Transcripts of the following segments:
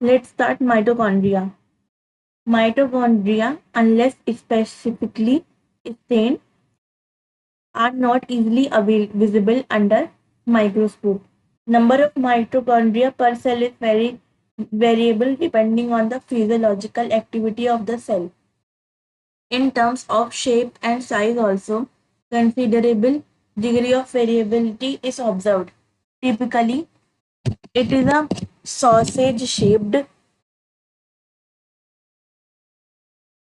Let's start mitochondria. Mitochondria, unless specifically stained, are not easily visible under microscope. Number of mitochondria per cell is very variable depending on the physiological activity of the cell. In terms of shape and size also, considerable degree of variability is observed. Typically, it is a sausage shaped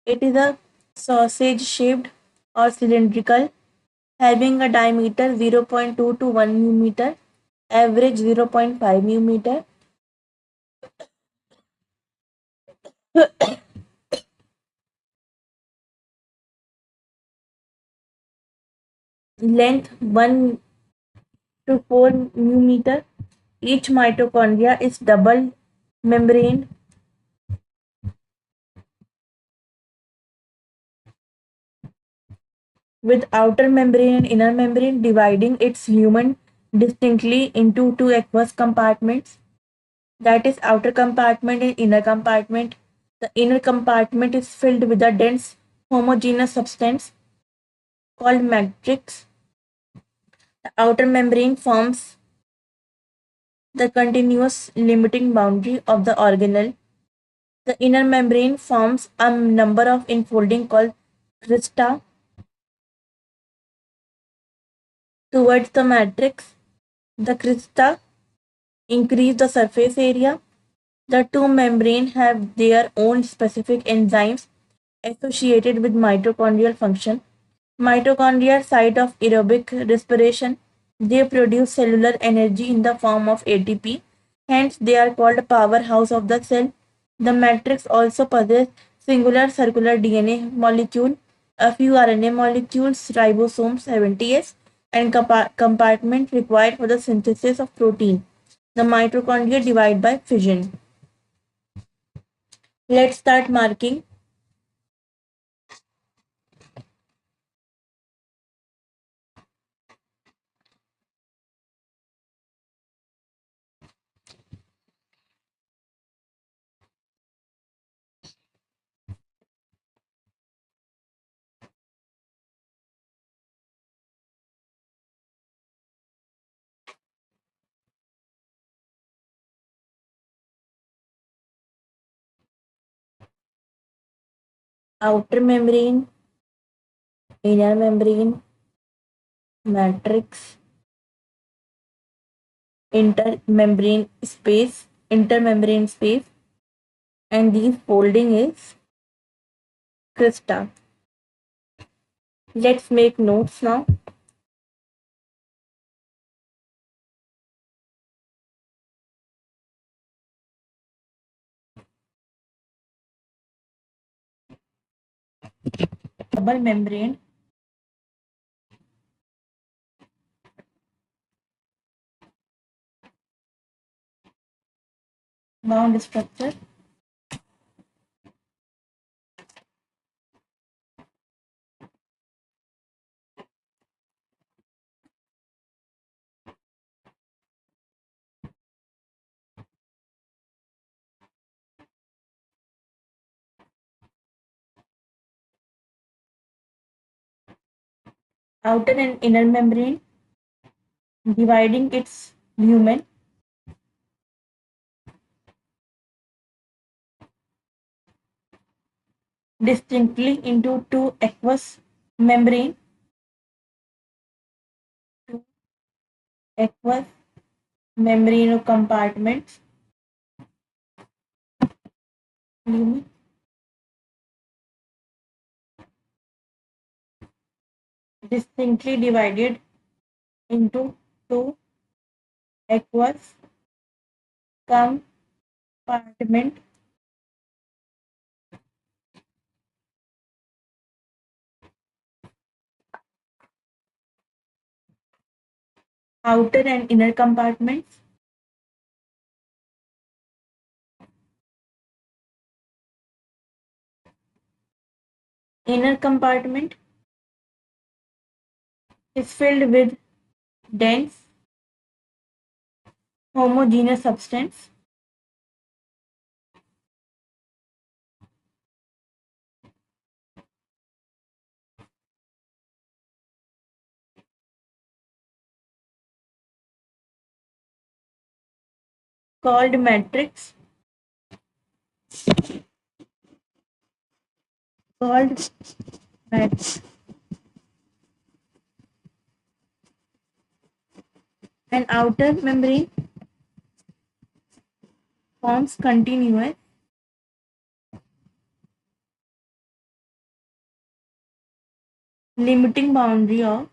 it is a sausage shaped or cylindrical, having a diameter 0.2 to 1 mm, average 0.5 mm, length 1 to 4 mm. Each mitochondria is double membrane with outer membrane and inner membrane dividing its lumen distinctly into two aqueous compartments, that is outer compartment and inner compartment. The inner compartment is filled with a dense homogeneous substance called matrix. The outer membrane forms the continuous limiting boundary of the organelle. The inner membrane forms a number of enfolding called crista towards the matrix. The crista increase the surface area. The two membranes have their own specific enzymes associated with mitochondrial function. Mitochondria are site of aerobic respiration. They produce cellular energy in the form of ATP. Hence, they are called powerhouse of the cell. The matrix also possesses singular circular DNA molecule, a few RNA molecules, ribosome 70S, and compartment required for the synthesis of protein. The mitochondria divide by fission. Let's start marking. Outer membrane, inner membrane, matrix, intermembrane space, and these folding is crista. Let's make notes now. Double membrane, bound structure. Outer and inner membrane dividing its lumen. Distinctly into two aqueous membrane, two aqueous membrane compartments. Lumen distinctly divided into two aqueous compartment. Outer and inner compartments. Inner compartment is filled with dense homogeneous substance called matrix called matrix. An outer membrane forms continuous limiting boundary of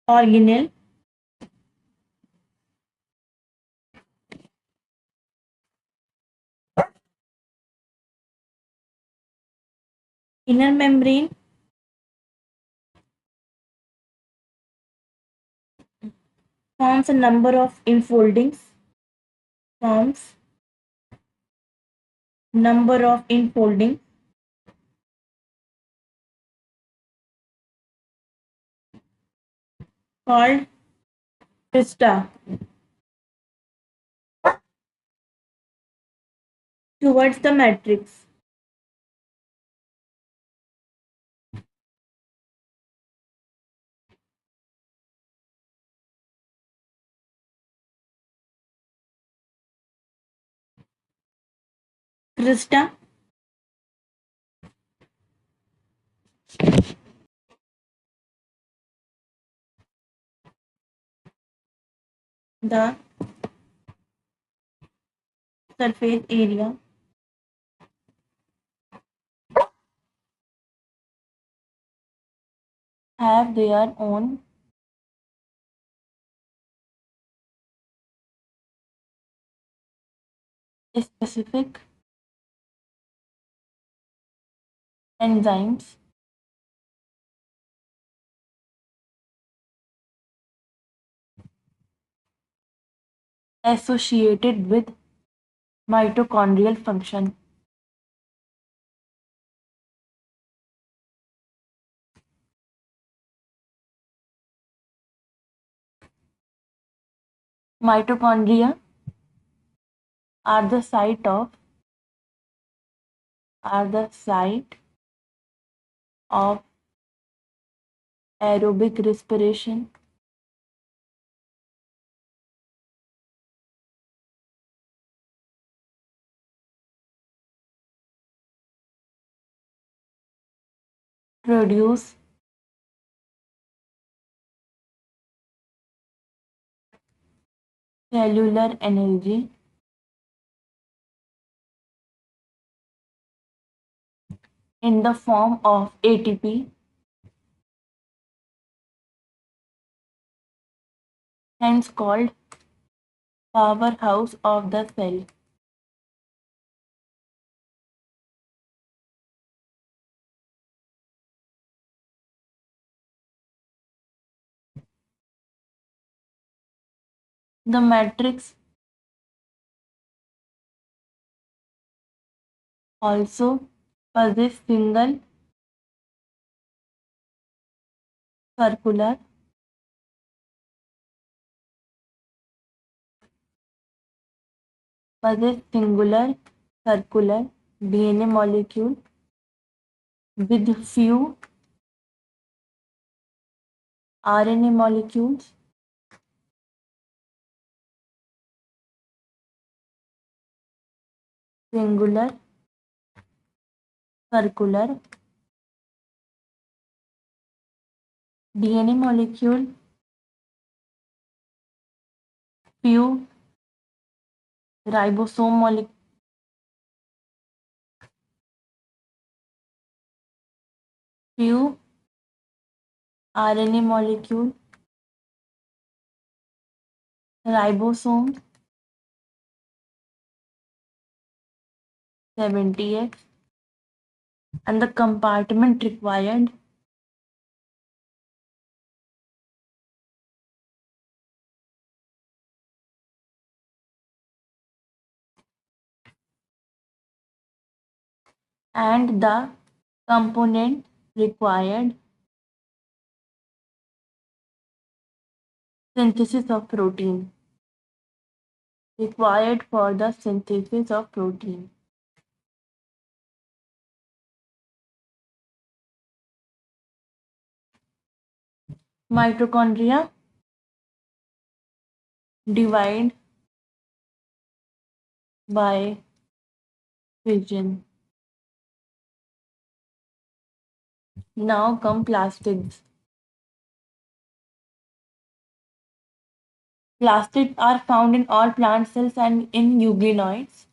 organelle inner membrane forms a number of infoldings forms number of infoldings called crista towards the matrix. Crista, the surface area have their own specific enzymes associated with mitochondrial function. Mitochondria are the site of are the site of aerobic respiration, produce cellular energy in the form of ATP, hence called powerhouse of the cell. The matrix also possesses single circular singular circular DNA molecule with few RNA molecules singular circular DNA molecule few ribosome molecule few RNA molecule ribosome 70x and the compartment required and the component required synthesis of protein required for the synthesis of protein. Mitochondria divide by fission. Now come plastids. Plastids are found in all plant cells and in euglenoids.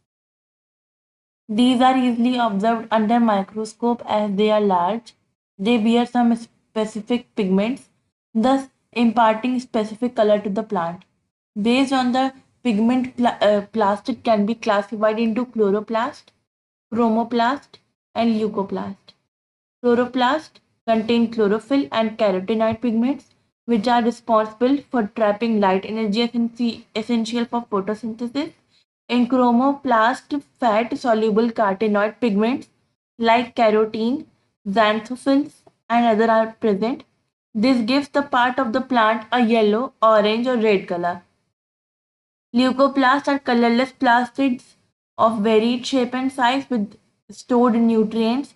These are easily observed under microscope as they are large. They bear some specific pigments, thus imparting specific color to the plant. Based on the pigment, plastid can be classified into chloroplast, chromoplast, and leucoplast. Chloroplast contain chlorophyll and carotenoid pigments, which are responsible for trapping light energy essential for photosynthesis. In chromoplast, fat-soluble carotenoid pigments like carotene, xanthophylls, and other are present. This gives the part of the plant a yellow, orange, or red color. Leucoplasts are colorless plastids of varied shape and size with stored nutrients.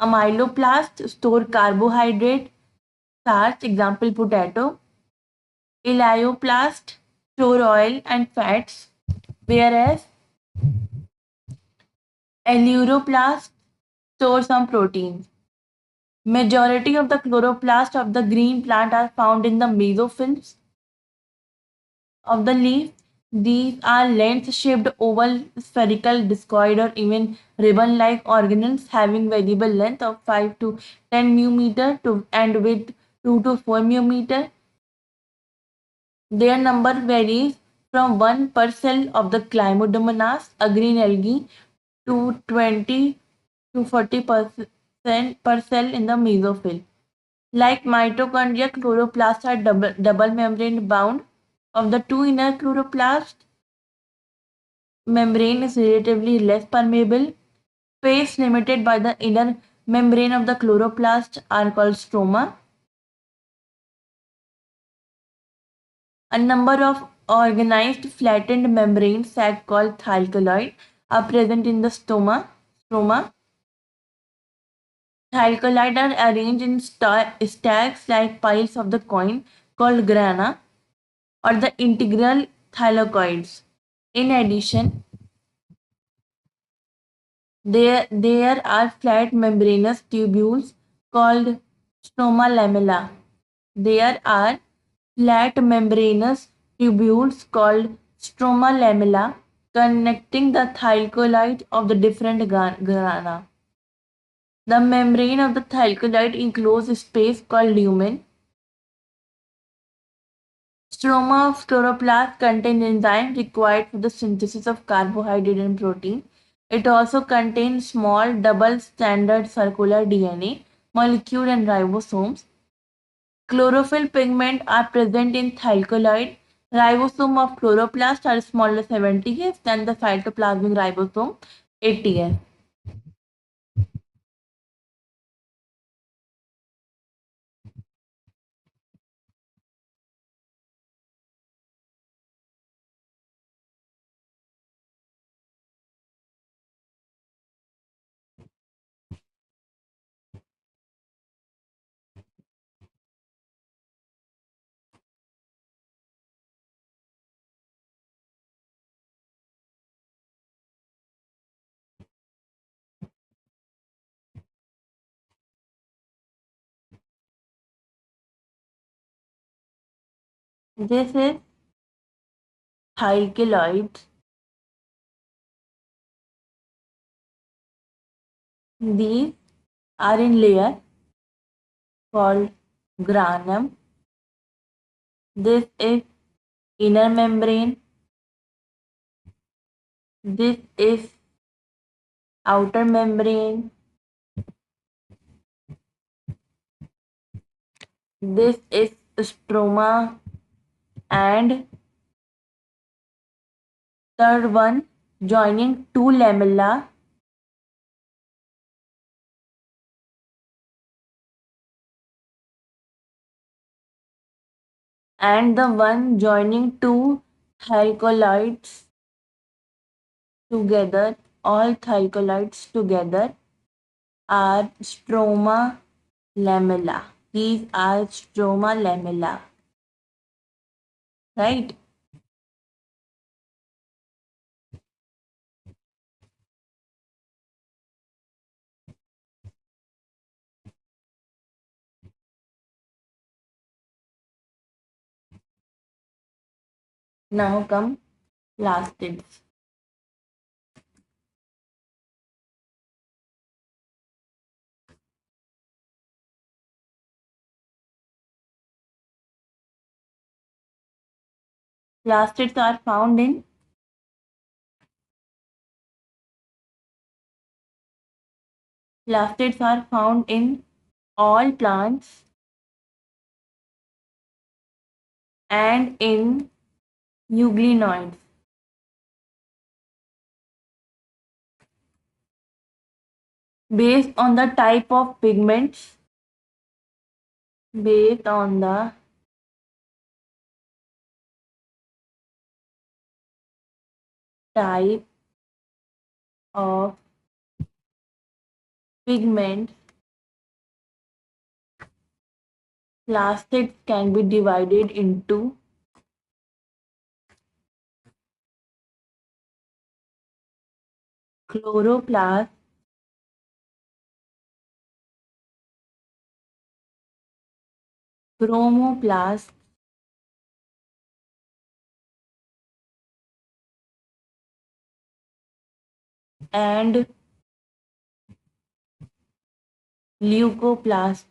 Amyloplasts store carbohydrate, starch, example potato. Elaioplasts store oil and fats, whereas eleuroplasts store some proteins. Majority of the chloroplasts of the green plant are found in the mesophyll of the leaf. These are length-shaped oval, spherical, discoid, or even ribbon-like organelles having variable length of 5 to 10 μm and width 2 to 4 μm. Their number varies from 1 per cell of the Chlamydomonas, a green algae, to 20 to 40% per cell in the mesophyll. Like mitochondria, chloroplasts are double membrane bound. Of the two inner chloroplasts, membrane is relatively less permeable. Space limited by the inner membrane of the chloroplast are called stroma. A number of organized flattened membrane sac called thylakoid are present in the stroma. Thylakoid are arranged in stacks like piles of the coin called grana or the integral thylakoids. In addition, there are flat membranous tubules called stroma lamella. There are flat membranous tubules called stroma lamella connecting the thylakoid of the different grana. The membrane of the thylakoid encloses space called lumen. Stroma of chloroplast contain enzymes required for the synthesis of carbohydrate and protein. It also contains small double stranded circular DNA molecule and ribosomes. Chlorophyll pigment are present in thylakoid. Ribosome of chloroplast are smaller 70s than the cytoplasmic ribosome 80s. This is thylakoid. These are in layer called granum. This is inner membrane. This is outer membrane. This is stroma, and third one joining two lamella, and the one joining two thylakoids together. All thylakoids together are stroma lamella. These are stroma lamella, right? Now come plastids. Plastids are found in plastids are found in all plants and in euglenoids. Based on the type of pigments, based on the type of pigments, plastids can be divided into chloroplasts, chromoplasts, and leucoplasts.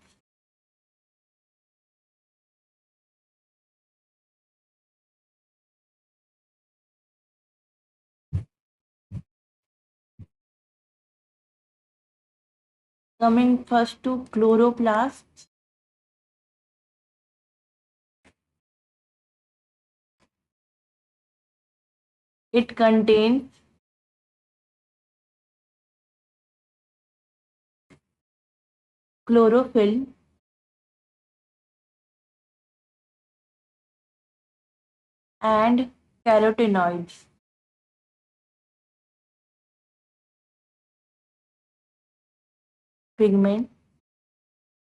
Coming first to chloroplasts, it contains chlorophyll and carotenoids. Pigments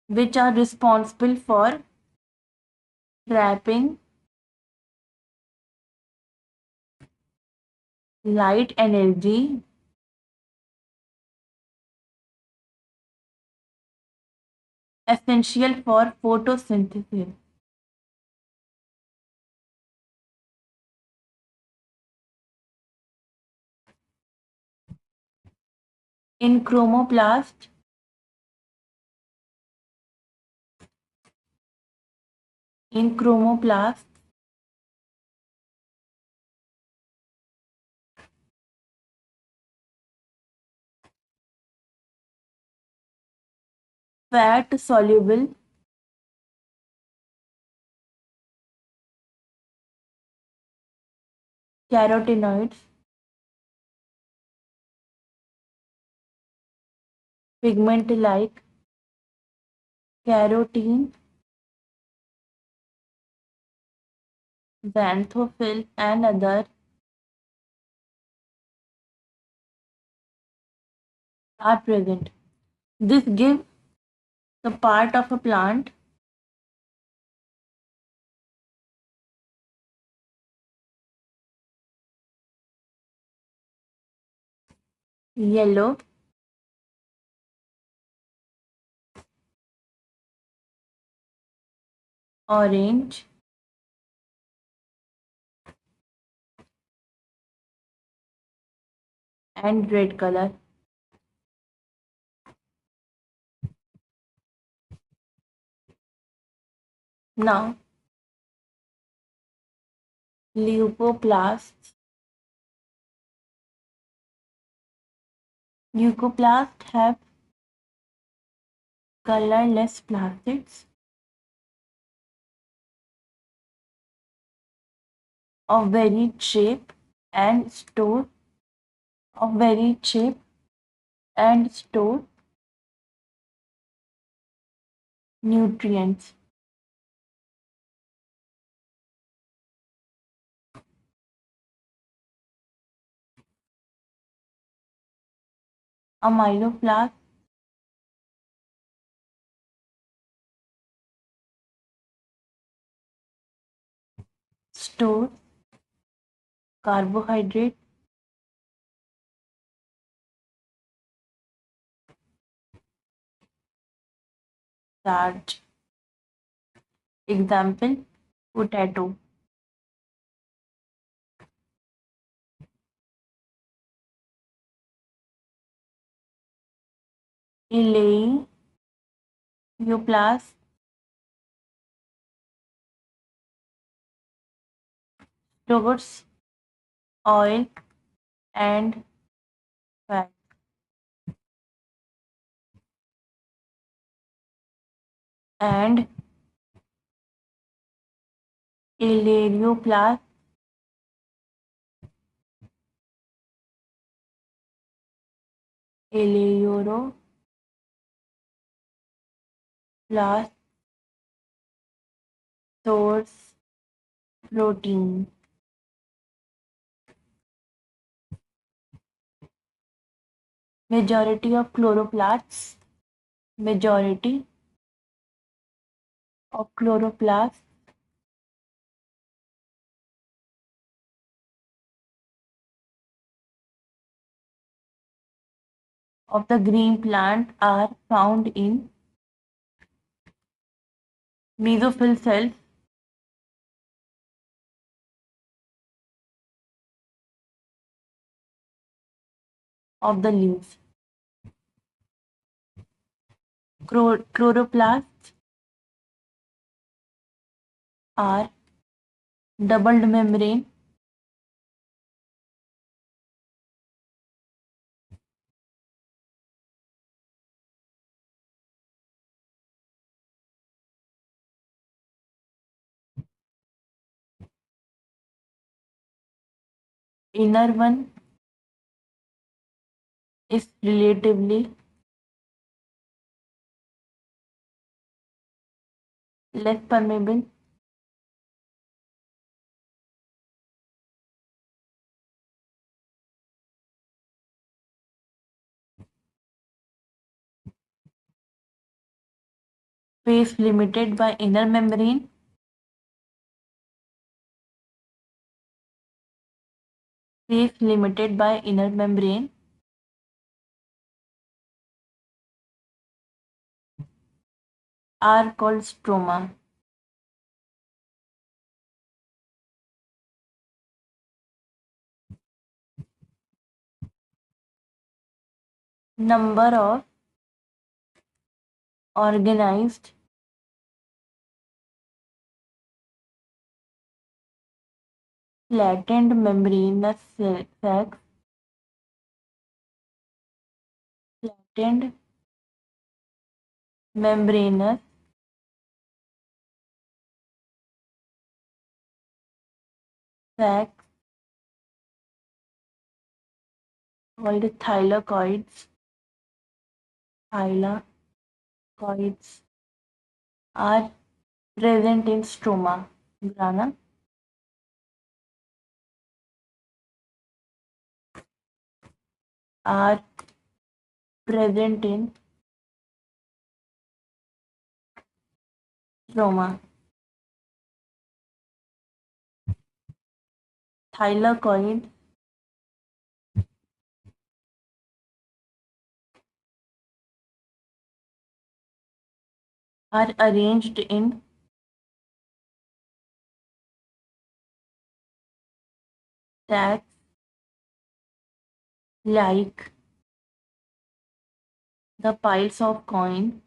which are responsible for trapping light energy essential for photosynthesis. In chromoplast, in chromoplast, fat soluble carotenoids, pigment like carotene, xanthophyll, and other are present. This gives the part of a plant yellow, orange, and red color. Now, leucoplasts. Leucoplasts have colorless plastids of varied shape and store of varied shape and store nutrients. Amyloplasts store carbohydrate, starch. Example, potato. Eleoplast, stores oil and fat. And Eleoplast Eleoroplast stores protein. Majority of chloroplasts Majority of chloroplasts of the green plant are found in mesophyll cells of the leaves. Chloroplasts are doubled membrane inner one is relatively less permeable space limited by inner membrane space limited by inner membrane are called stroma. Number of organized flattened membranous sacs flattened membranous sacs called thylakoids are present in stroma grana are present in stroma. Thylakoids are arranged in stacks like the piles of coin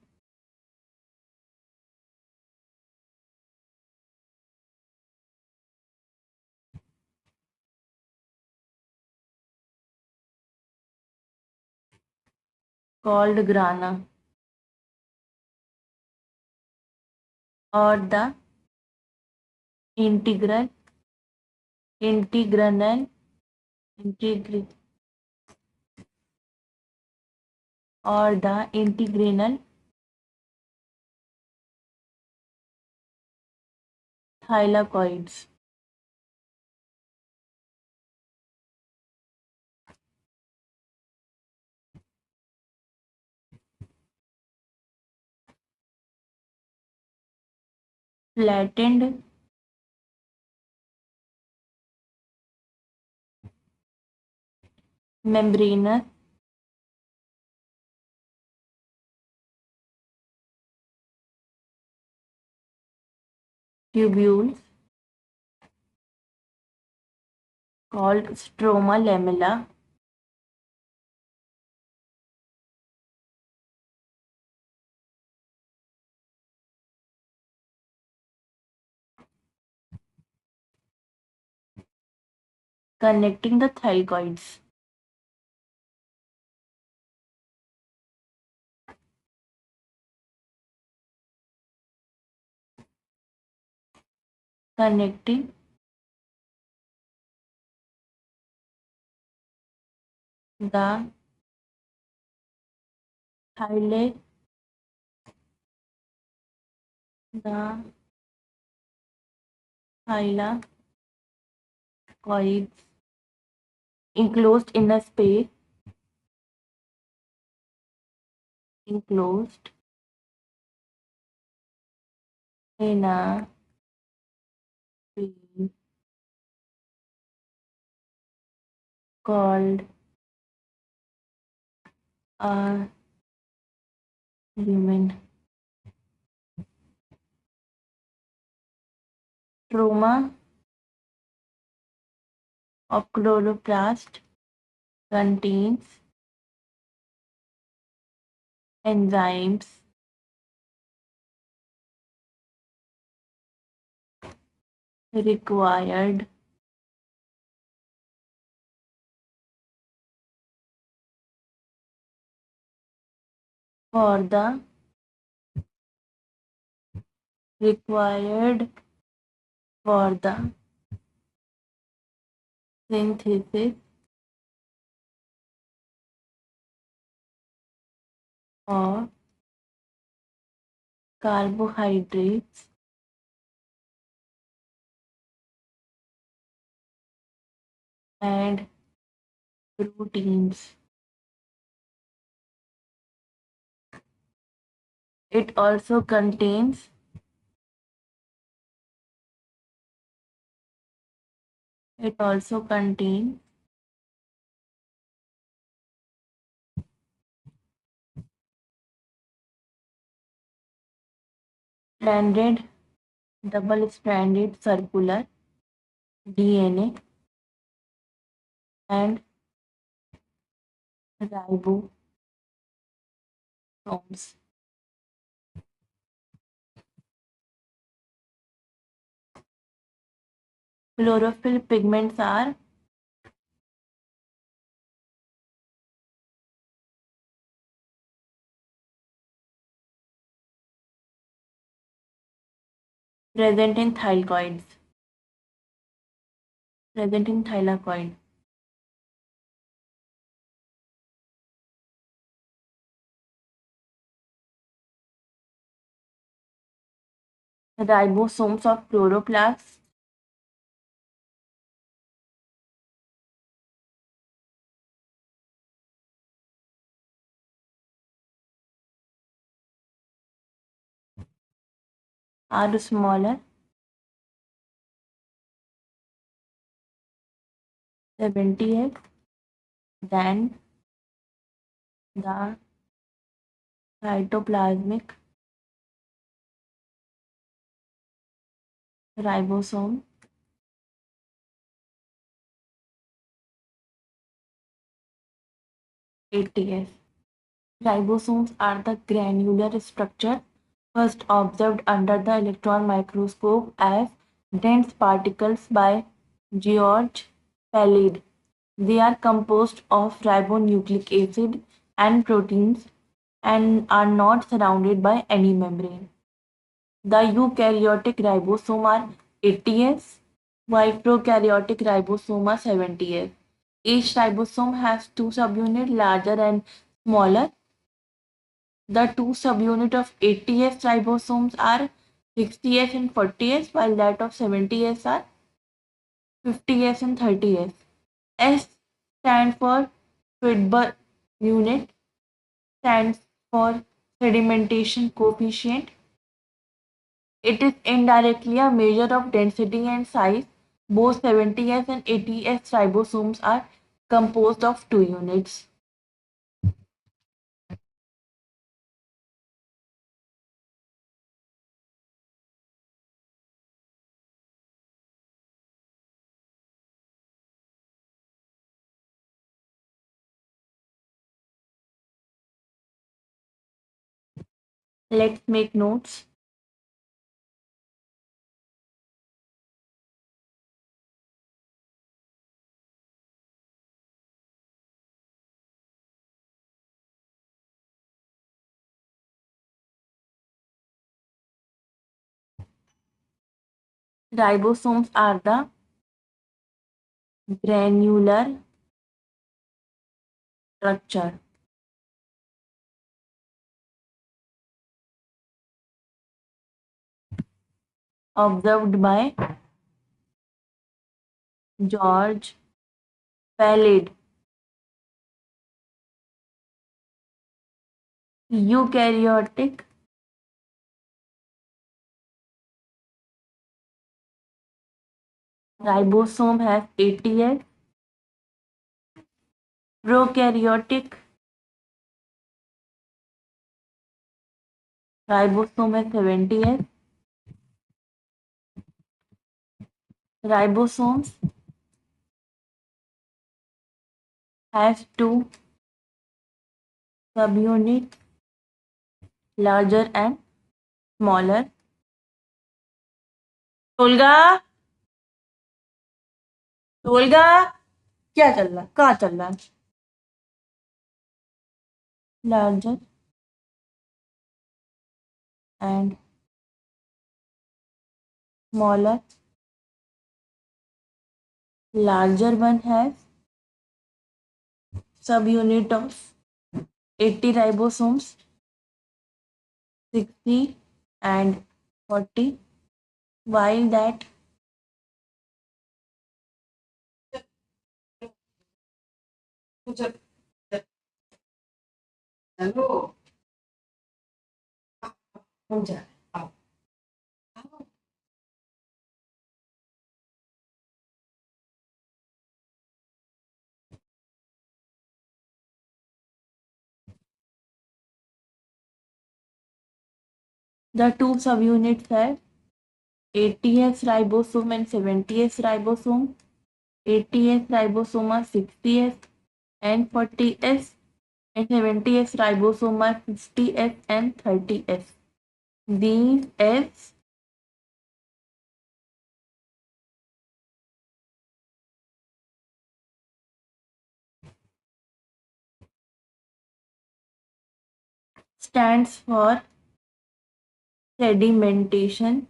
called grana or the integral integranal integri or the integranal thylakoids. Flattened membranous, tubules called stroma lamella, connecting the thylakoids. Connecting the thylakoid, the thylakoids enclosed in a space, enclosed in a space called a lumen. Stroma of chloroplast contains enzymes required for the required for the synthesis of carbohydrates and proteins. It also contains it also contains stranded double-stranded circular DNA and ribosomes. Chlorophyll pigments are present in thylakoids. Present in thylakoid. Ribosomes of chloroplasts are smaller 70x than the cytoplasmic ribosome. ATS. Ribosomes are the granular structure first observed under the electron microscope as dense particles by George Palade. They are composed of ribonucleic acid and proteins and are not surrounded by any membrane. The eukaryotic ribosome are 80S, while prokaryotic ribosome are 70S. Each ribosome has two subunits, larger and smaller. The two subunits of 80S ribosomes are 60S and 40S, while that of 70S are 50S and 30S. S stands for Fedberg unit, stands for sedimentation coefficient. It is indirectly a measure of density and size. Both 70S and 80S ribosomes are composed of two units. Let's make notes. Ribosomes are the granular structure observed by George Palade. Eukaryotic ribosome has ATS. Prokaryotic ribosome has 70S. Ribosomes has two subunits, larger and smaller. टोलगा टोलगा क्या चल रहा है कहाँ चल रहा है larger and smaller. Larger one has subunit of 80 ribosomes, 60 and 40, while that the two subunits have 80S ribosome and 70S ribosome. 80S ribosome are 60S and 40S, and 70S ribosome are 60S and 30S. These S stands for sedimentation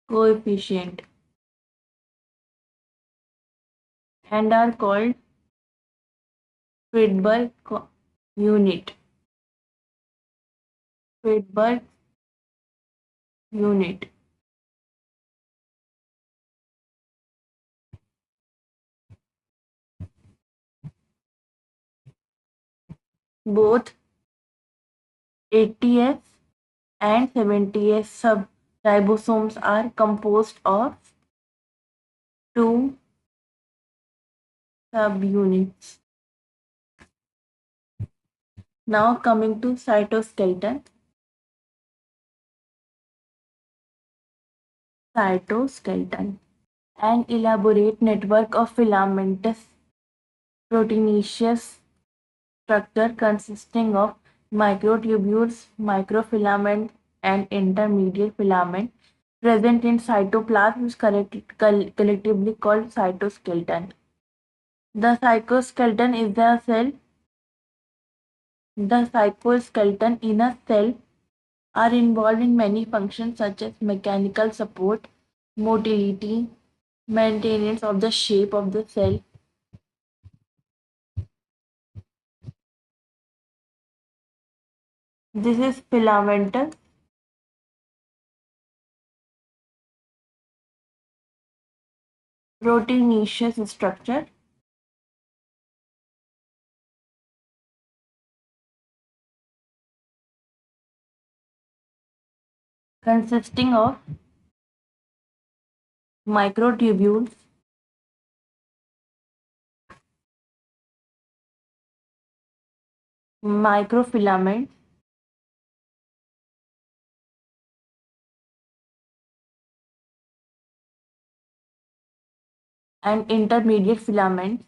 coefficient and are called Friedberg unit. Friedberg unit. Both 80S and 70S ribosomes are composed of two subunits. Now coming to cytoskeleton. Cytoskeleton. An elaborate network of filamentous proteinaceous structure consisting of microtubules, microfilament, and intermediate filament present in cytoplasm is collectively called cytoskeleton. The cytoskeleton is the cytoskeleton in a cell are involved in many functions such as mechanical support, motility, maintenance of the shape of the cell. This is filamentous proteinaceous structure consisting of microtubules, microfilaments, and intermediate filaments.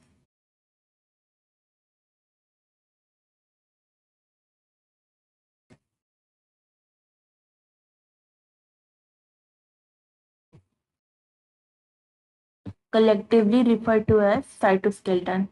Collectively referred to as cytoskeleton.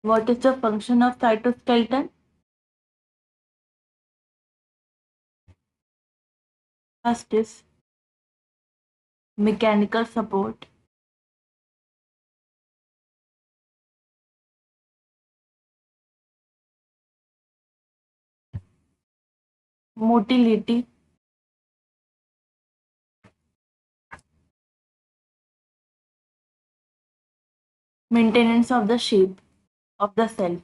What is the function of cytoskeleton? First is mechanical support, motility, maintenance of the shape of the cell.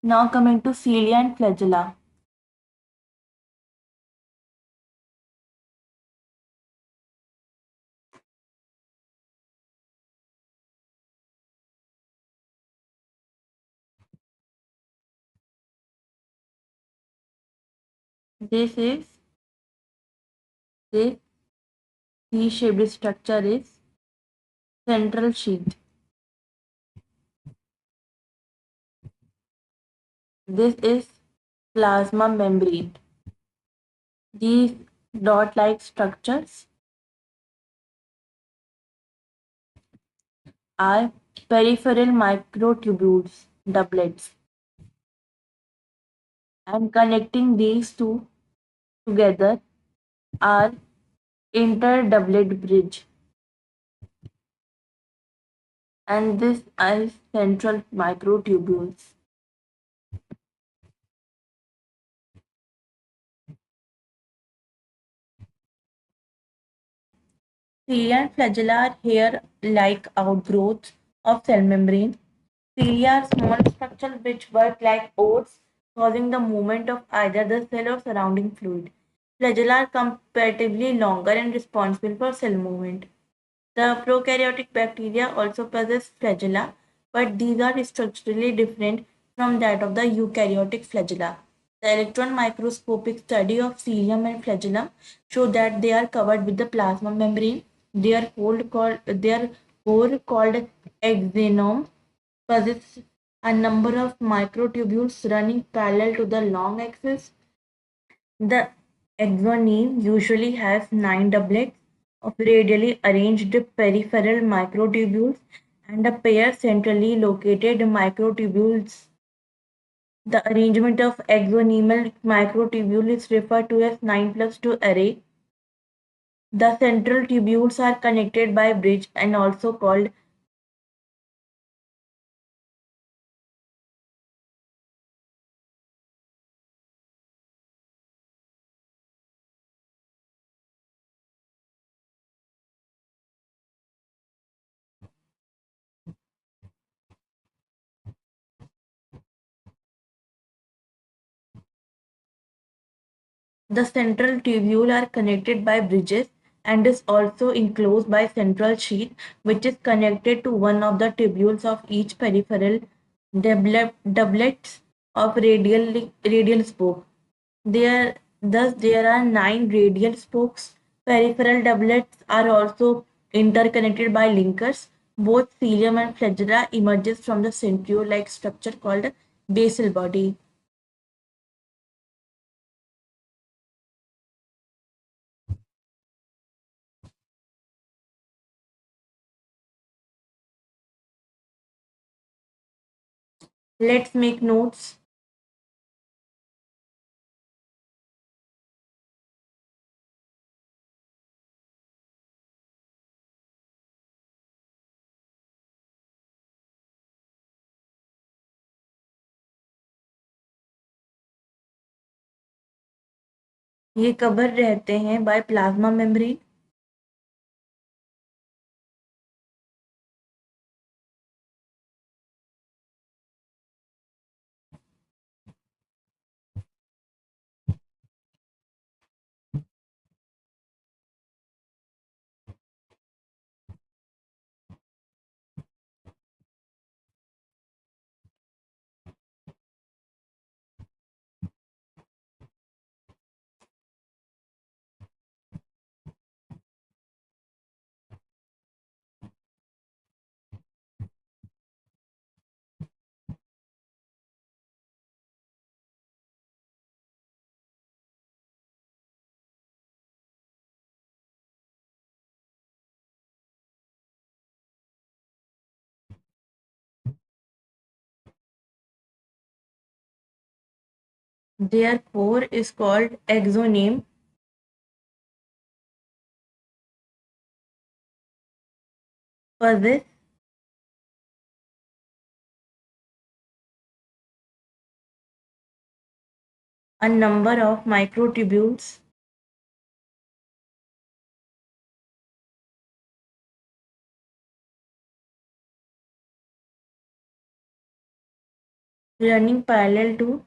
Now coming to cilia and flagella. This is the C-shaped structure is central sheath. This is plasma membrane. These dot-like structures are peripheral microtubules, doublets, and connecting these two together are interdoublet bridge, and this is central microtubules. Cilia and flagella are hair-like outgrowths of cell membrane. Cilia are small structures which work like oars, causing the movement of either the cell or surrounding fluid. Flagella are comparatively longer and responsible for cell movement. The prokaryotic bacteria also possess flagella, but these are structurally different from that of the eukaryotic flagella. The electron microscopic study of cilium and flagellum show that they are covered with the plasma membrane. Their core called exenome possesses a number of microtubules running parallel to the long axis. The exoneme usually has 9 doublets of radially arranged peripheral microtubules and a pair centrally located microtubules. The arrangement of exonemal microtubule is referred to as 9 plus 2 array. The central tubules are connected by a bridge and also called the central tubule are connected by bridges and is also enclosed by central sheath which is connected to one of the tubules of each peripheral doublets of radial spoke. There are 9 radial spokes. Peripheral doublets are also interconnected by linkers. Both cilium and flagella emerges from the centriole-like structure called basal body. Let's make notes. ये cover रहते हैं by plasma membrane. Their core is called exoneme. For this, a number of microtubules running parallel to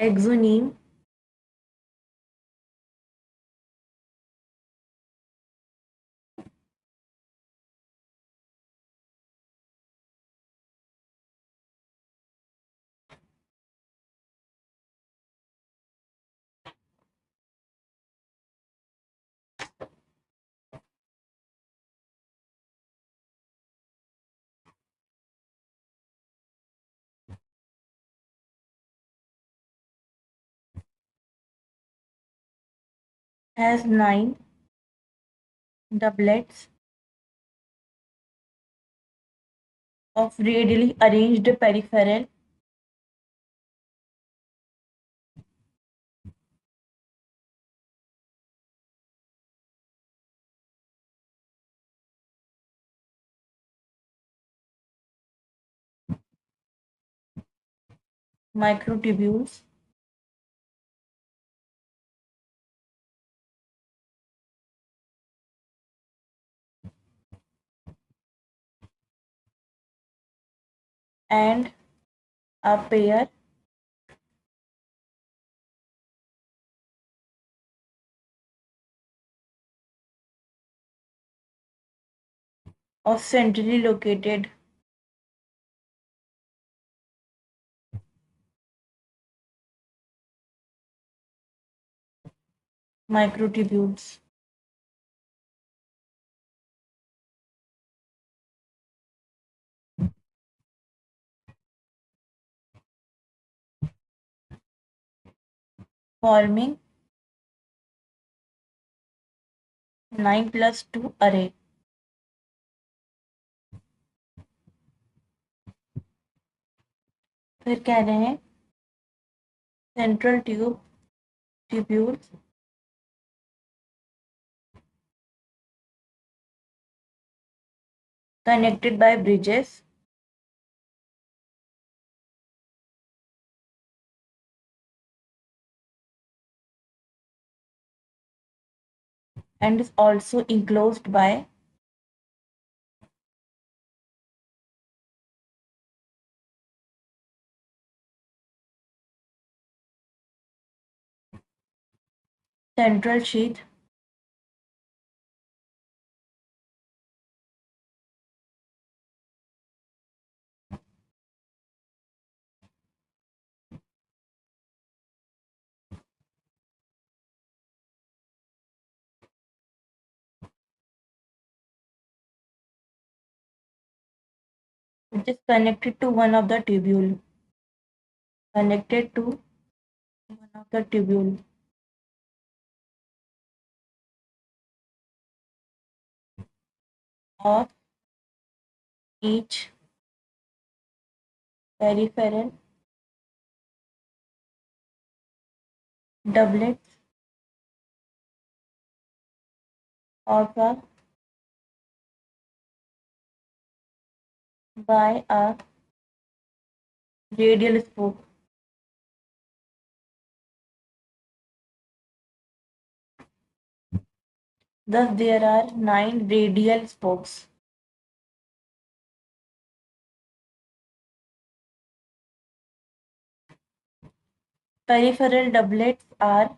exoneme has 9 doublets of radially arranged peripheral microtubules and a pair of centrally located microtubules. Forming 9+2 array. फिर कह रहे हैं central tubules connected by bridges and is also enclosed by central sheath which is connected to one of the tubule. Connected to one of the tubule of each peripheral doublet of a by a radial spoke. Thus, there are 9 radial spokes. Peripheral doublets are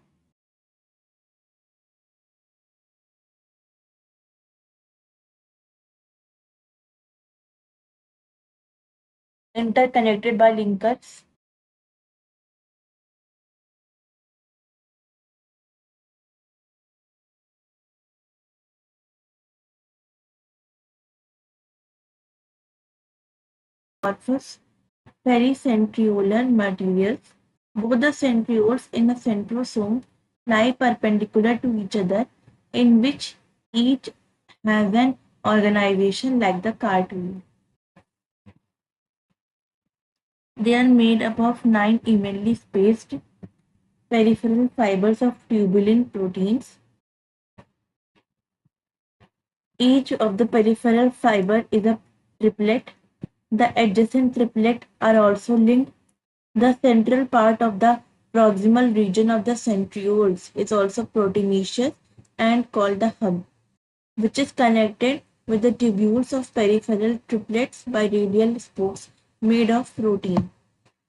interconnected by linkers. Amorphous pericentriolar materials. Both the centrioles in a centrosome lie perpendicular to each other, in which each has an organization like the cartwheel. They are made up of 9 evenly spaced peripheral fibers of tubulin proteins. Each of the peripheral fiber is a triplet. The adjacent triplet are also linked. The central part of the proximal region of the centrioles is also proteinaceous and called the hub, which is connected with the tubules of peripheral triplets by radial spokes made of protein.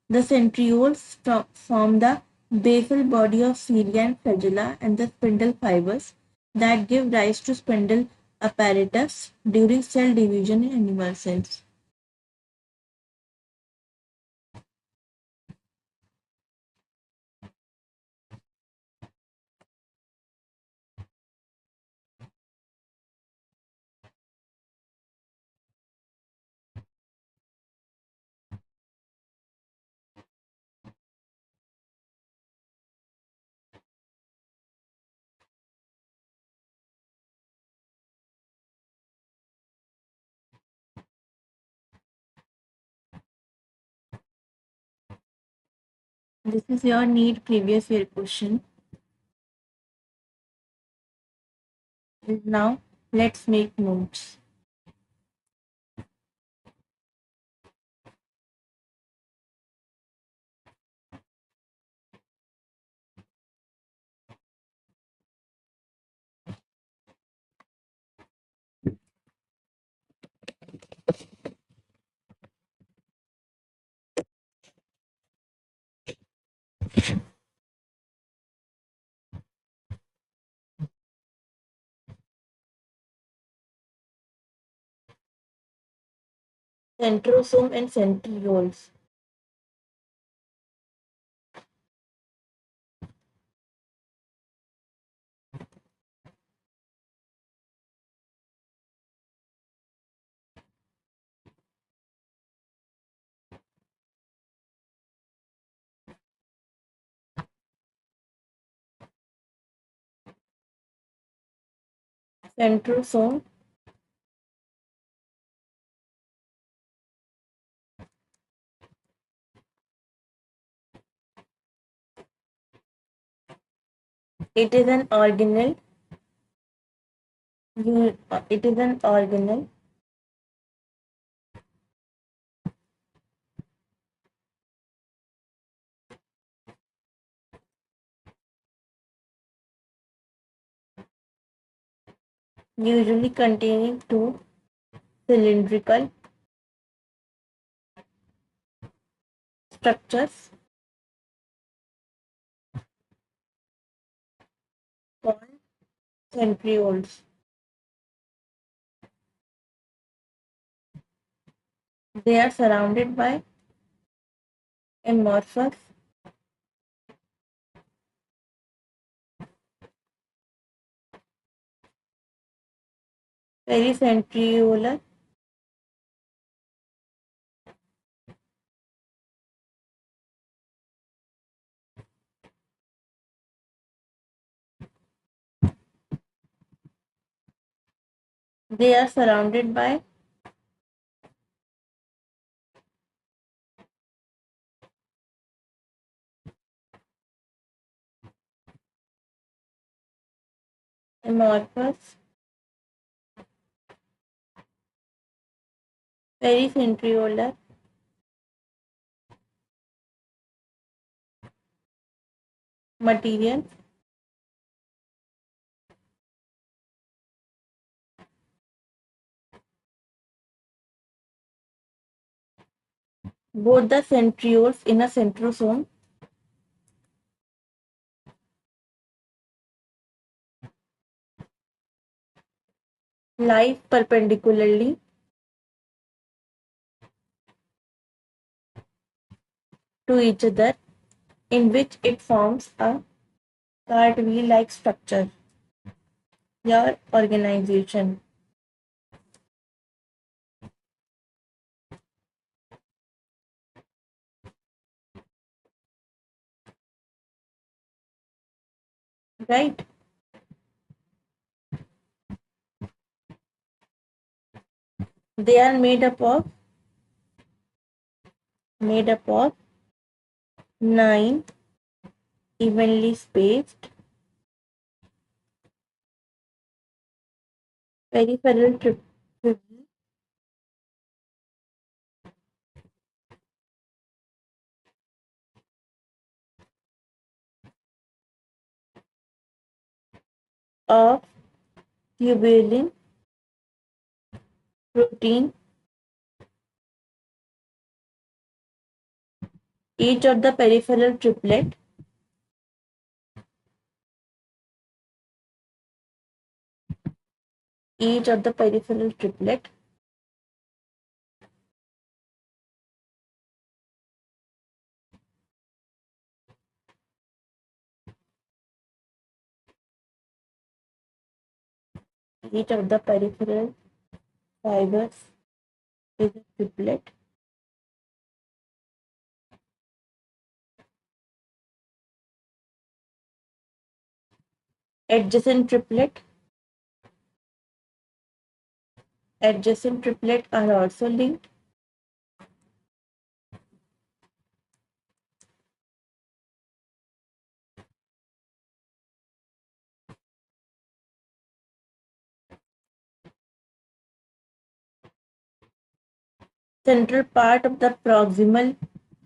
The centrioles form the basal body of cilia and flagella and the spindle fibers that give rise to spindle apparatus during cell division in animal cells. This is your NEET previous year question. Now let's make notes. Centrosome and centrioles. Centrosome it is an organelle. It is an organelle usually containing two cylindrical structures called centrioles. They are surrounded by amorphous pericentriolar They are surrounded by amorphous pericentriolar material. Both the centrioles in a centrosome lie perpendicularly to each other, in which it forms a cartwheel-like structure. Your organization. Right? They are made up of 9 evenly spaced peripheral triplets of tubulin protein. Each of the peripheral triplet each of the peripheral triplet each of the peripheral fibers is a triplet adjacent triplet adjacent triplet are also linked. Central part of the proximal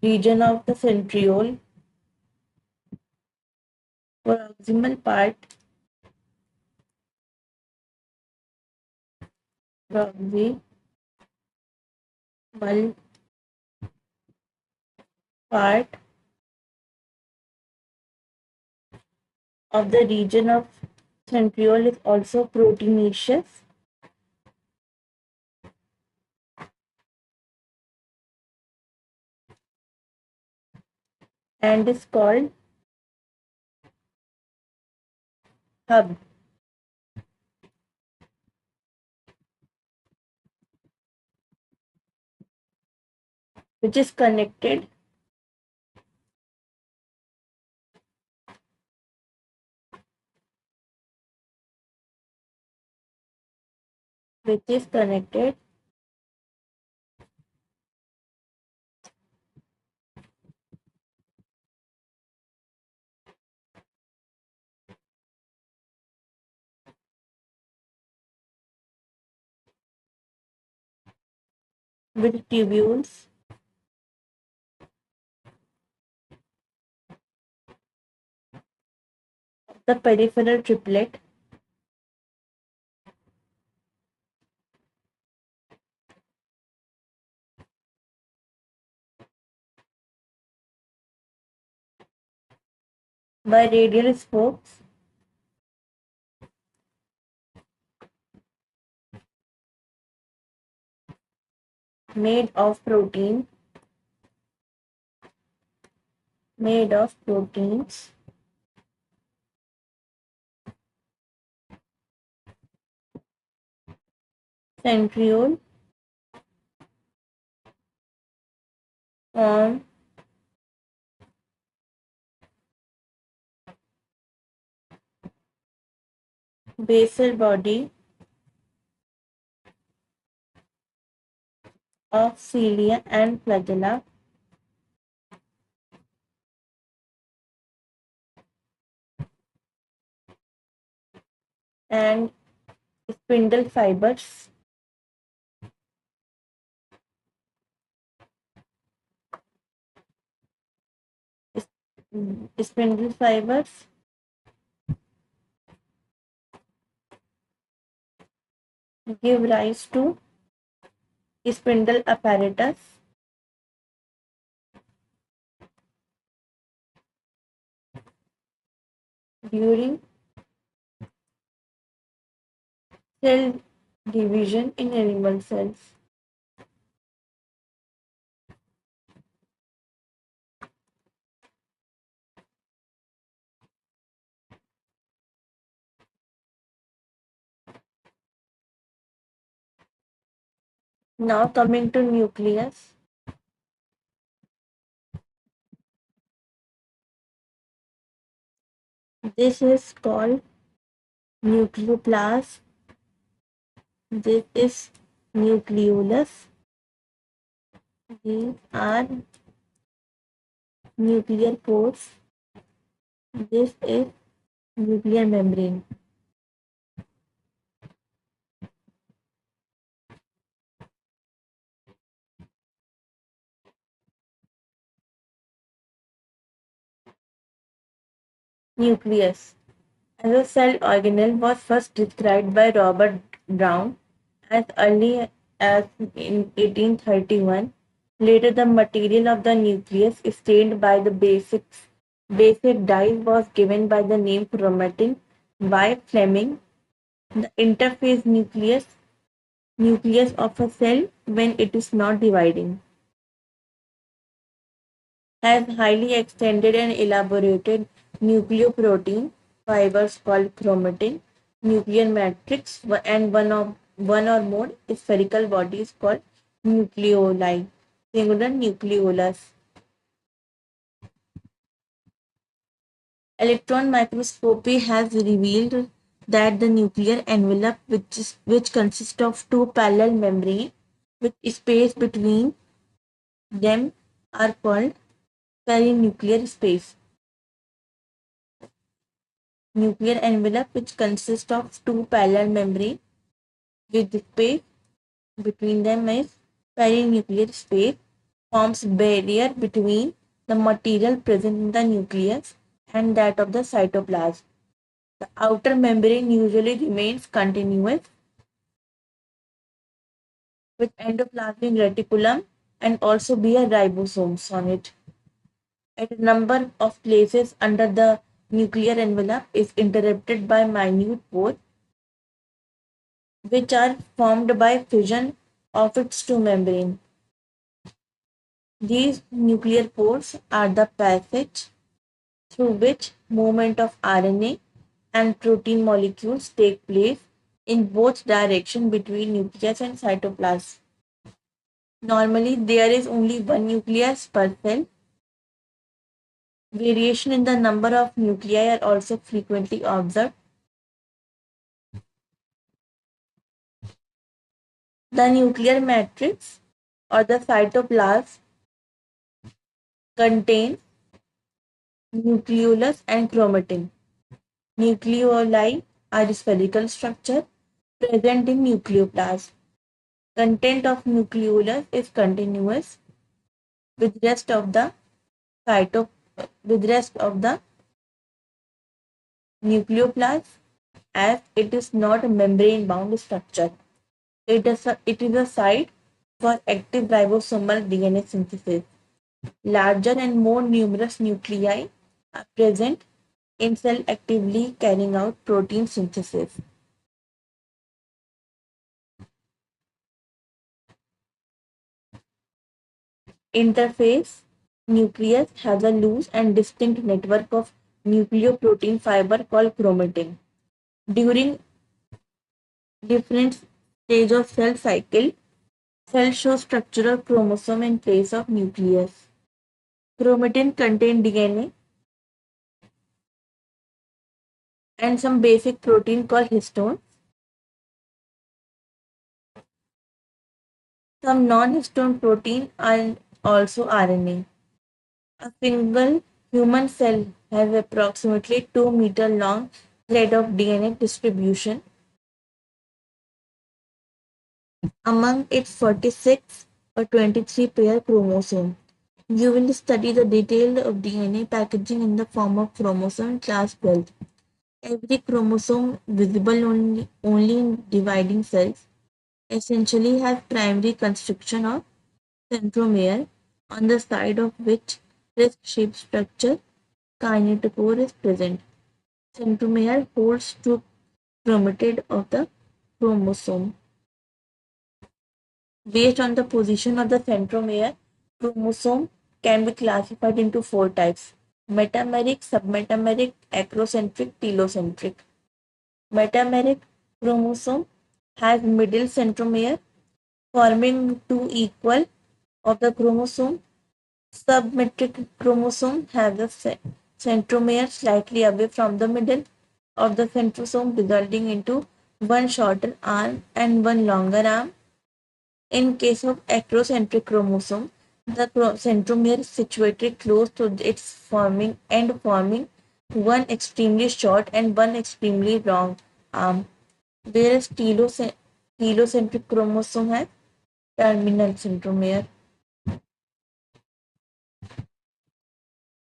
region of the centriole proximal part proximal part of the region of centriole is also proteinaceous and is called hub, which is connected which is connected with tubules of the peripheral triplet by radial spokes made of protein made of proteins centriole form basal body of cilia and flagella, and spindle fibers. Spindle fibers give rise to spindle apparatus during cell division in animal cells. Now coming to nucleus. This is called nucleoplasm. This is nucleolus. These are nuclear pores. This is nuclear membrane. Nucleus as a cell organelle was first described by Robert Brown as early as in 1831. Later, the material of the nucleus stained by the basic dyes was given by the name chromatin by Fleming. The interphase nucleus of a cell when it is not dividing has highly extended and elaborated nucleoprotein fibers called chromatin, nuclear matrix, and one or more spherical bodies called nucleoli, singular nucleolus. Electron microscopy has revealed that the nuclear envelope, which consists of two parallel membranes with space between them, are called perinuclear space. Nuclear envelope, which consists of two parallel membranes with space between them, is perinuclear space, forms barrier between the material present in the nucleus and that of the cytoplasm. The outer membrane usually remains continuous with endoplasmic reticulum and also bear ribosomes on it. At a number of places under the nuclear envelope is interrupted by minute pores which are formed by fission of its two membranes. These nuclear pores are the passage through which movement of RNA and protein molecules take place in both directions between nucleus and cytoplasm. Normally, there is only one nucleus per cell. Variation in the number of nuclei are also frequently observed. The nuclear matrix or the cytoplasm contains nucleolus and chromatin. Nucleoli are spherical structure present in nucleoplasm. Content of nucleolus is continuous with rest of the cyto with rest of the nucleoplasm as it is not a membrane bound structure. It is a site for active ribosomal DNA synthesis. Larger and more numerous nuclei are present in cell actively carrying out protein synthesis. Interphase nucleus has a loose and distinct network of nucleoprotein fiber called chromatin. During different stage of cell cycle, cells show structural chromosome in place of nucleus. Chromatin contain DNA and some basic protein called histone. Some non-histone protein are also RNA. A single human cell has approximately 2-meter long thread of DNA distribution among its 46 or 23 pair chromosomes. You will study the detail of DNA packaging in the form of chromosome in class 12. Every chromosome visible only in dividing cells essentially has primary constriction of centromere on the side of which disc-shaped structure kinetochore is present. Centromere holds two chromatid of the chromosome. Based on the position of the centromere, chromosome can be classified into four types: metameric, submetameric, acrocentric, telocentric. Metameric chromosome has middle centromere forming two equal of the chromosome. Submetric chromosome has the centromere slightly away from the middle of the centrosome, resulting into one shorter arm and one longer arm. In case of acrocentric chromosome, the centromere is situated close to its forming end, forming one extremely short and one extremely long arm, whereas telocentric chromosome has terminal centromere.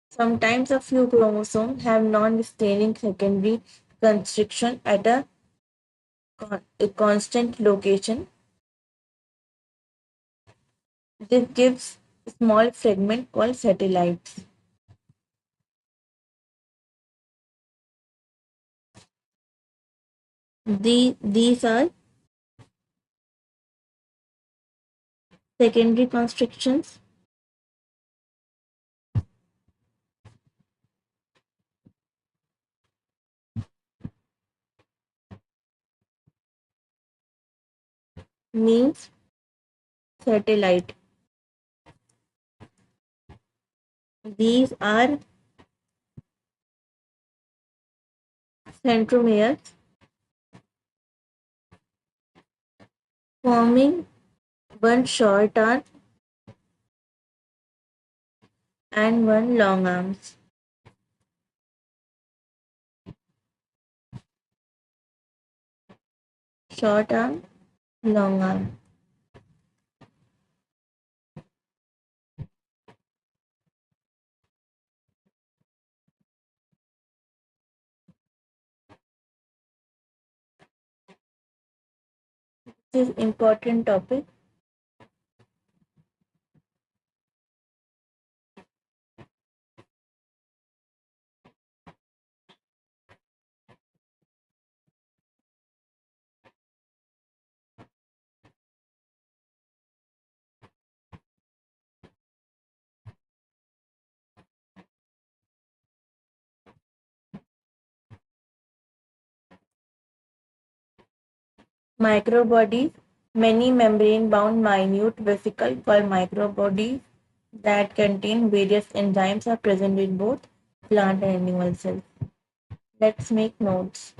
Sometimes a few chromosomes have non-staining secondary constriction at a constant location. This gives small fragment called satellites. These are secondary constrictions. Means satellite. These are centromeres forming one short arm and one long arms. Short arm, long arm. This is important topic. Microbodies. Many membrane-bound minute vesicles called microbodies that contain various enzymes are present in both plant and animal cells. Let's make notes.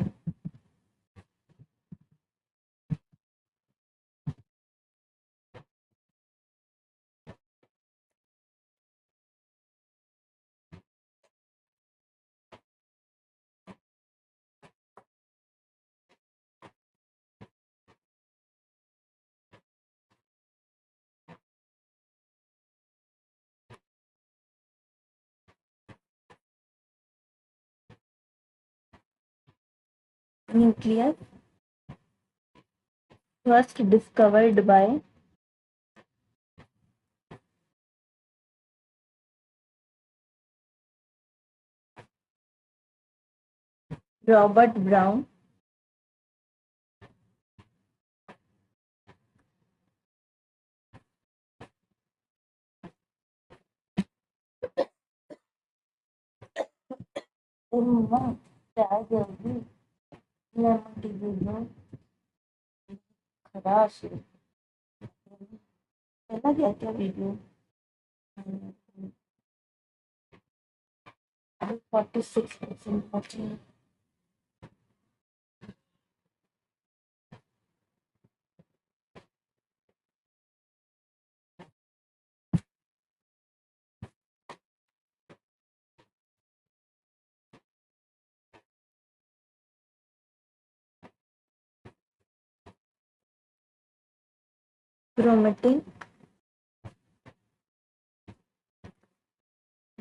Nucleus, first discovered by Robert Brown. अम्मा चाय जल्दी lemon tea दे दो खलास चला गया क्या video 46% Chromatin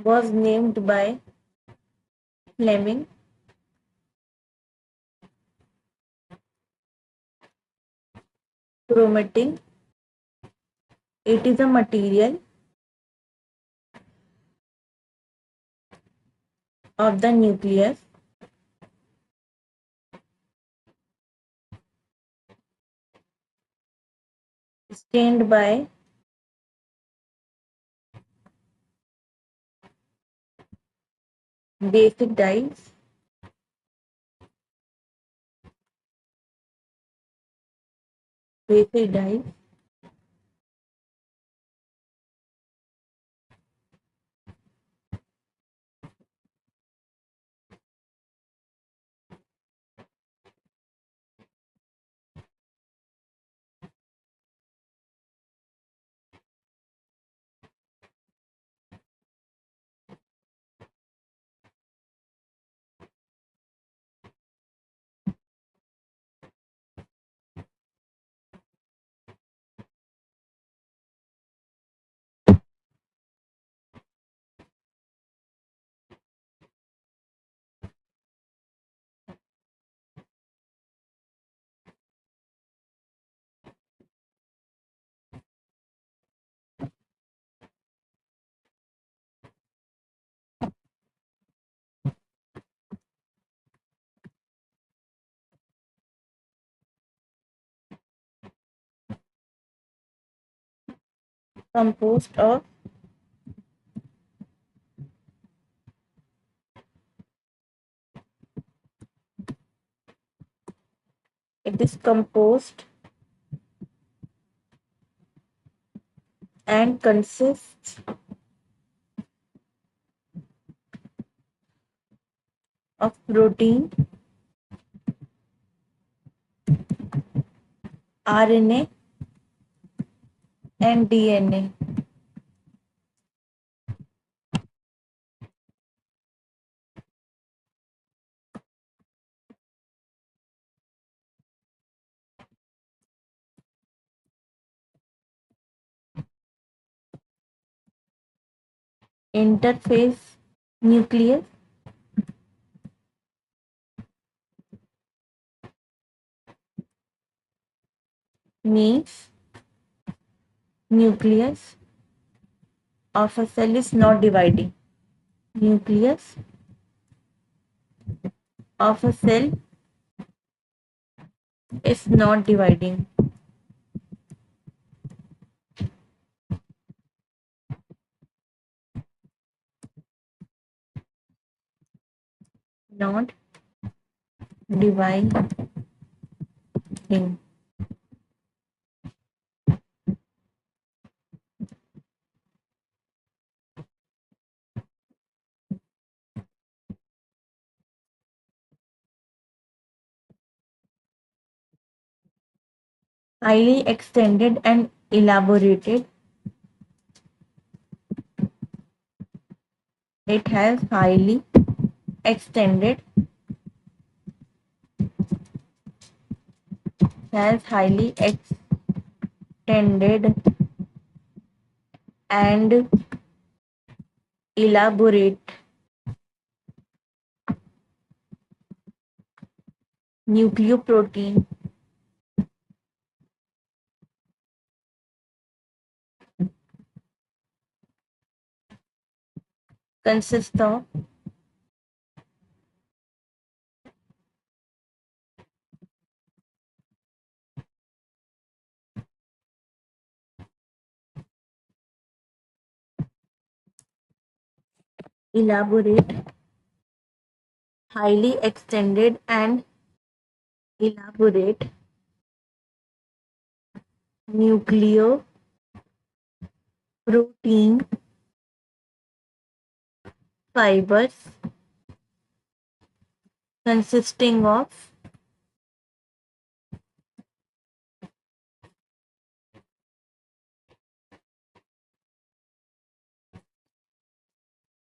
was named by Fleming. Chromatin, it is a material of the nucleus stained by basic dyes. Basic dyes composed of it is composed and consists of protein, RNA, and DNA. Interphase nucleus means nucleus of a cell is not dividing. Nucleus of a cell is not dividing. Not dividing. Highly extended and elaborated. It has highly extended, extended and elaborate nucleoprotein consists of elaborate, highly extended and elaborate nucleoprotein fibers consisting of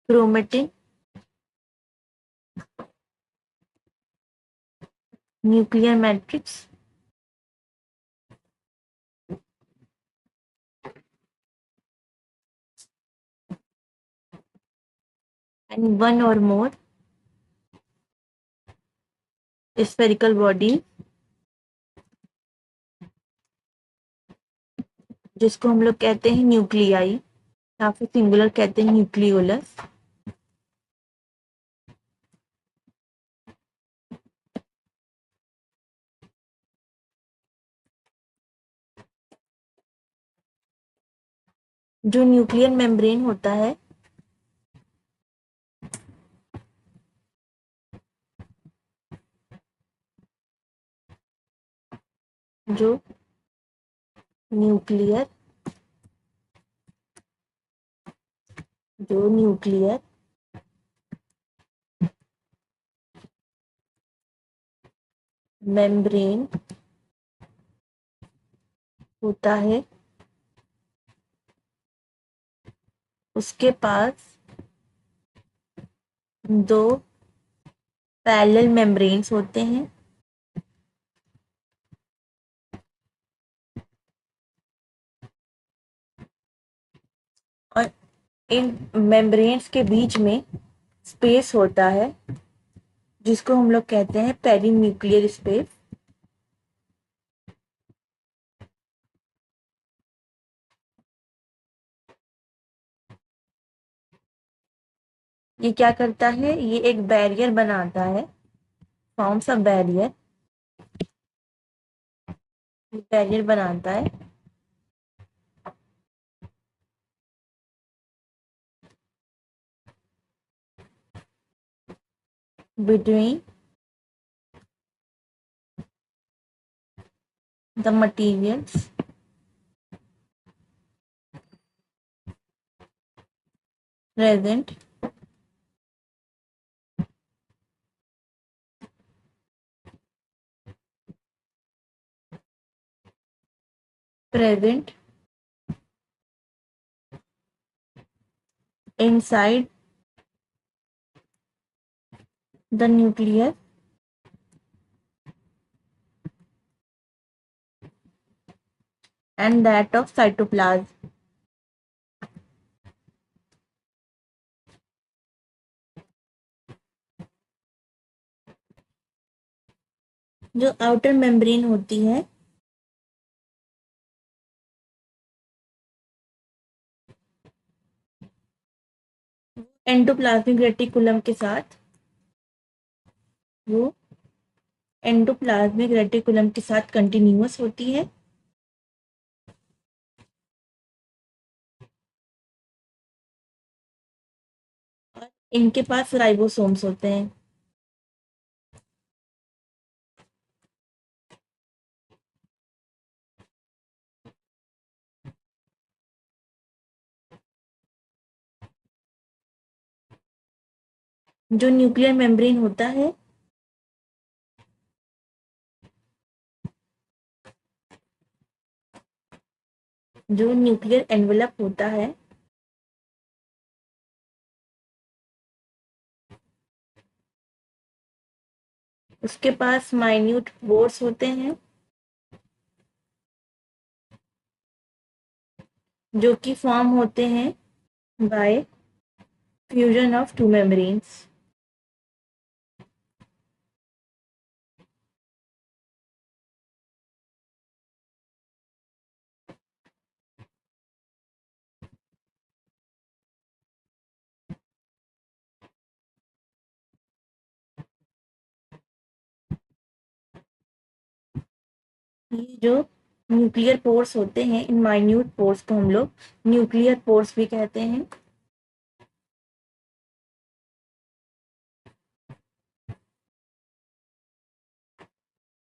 chromatin, nuclear matrix, and one or more spherical body, जिसको हम लोग कहते हैं nuclei या फिर singular कहते हैं nucleolus. जो न्यूक्लियर मेम्ब्रेन होता है जो न्यूक्लियर मेम्ब्रेन होता है उसके पास दो पैरेलल मेम्ब्रेन्स होते हैं और इन मेम्ब्रेन्स के बीच में स्पेस होता है जिसको हम लोग कहते हैं पेरीन्यूक्लियर स्पेस। ये क्या करता है, ये एक बैरियर बनाता है, फॉर्म्स अ बैरियर, बैरियर बनाता है between the materials present present inside the nucleus and that of cytoplasm। जो आउटर मेम्ब्रेन होती है एंडोप्लाज्मिक रेटिकुलम के साथ, वो एंडोप्लाज्मिक रेटिकुलम के साथ कंटिन्यूअस होती है और इनके पास राइबोसोम्स होते हैं। जो न्यूक्लियर मेम्ब्रेन होता है जो न्यूक्लियर एनवेलप होता है उसके पास माइन्यूट पोर्स होते हैं जो कि फॉर्म होते हैं bye fusion of to membranes. ये जो न्यूक्लियर पोर्स होते हैं, इन माइन्यूट पोर्स को हम लोग न्यूक्लियर पोर्स भी कहते हैं।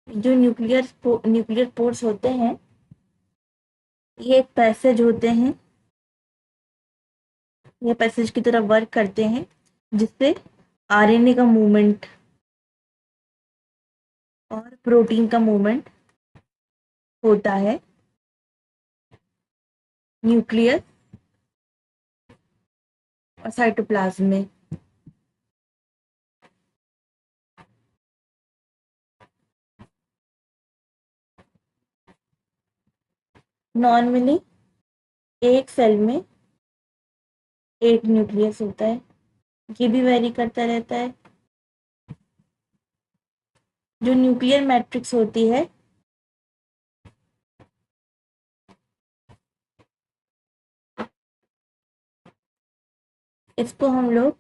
जो न्यूक्लियर पोर्स होते हैं ये एक पैसेज होते हैं, ये पैसेज की तरह वर्क करते हैं जिससे आरएनए का मूवमेंट और प्रोटीन का मूवमेंट होता है न्यूक्लियस और साइटोप्लाज्म में। नॉर्मली एक सेल में 8 न्यूक्लियस होता है, ये भी वेरी करता रहता है। जो न्यूक्लियर मैट्रिक्स होती है इसको हम लोग